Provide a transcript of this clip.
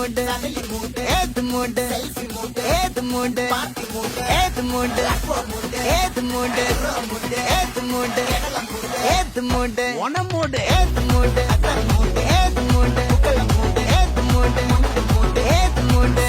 மூடு ஏத்து மூடு ஏத்து மூடு ஏத்து மூடு ஏத்து மூடு ஏத்து மூடு ஏத்து மூடு ஒன மூடு ஏத்து மூடு ஏத்து மூடு ஏத்து மூடு ஏத்து மூடு ஏத்து மூடு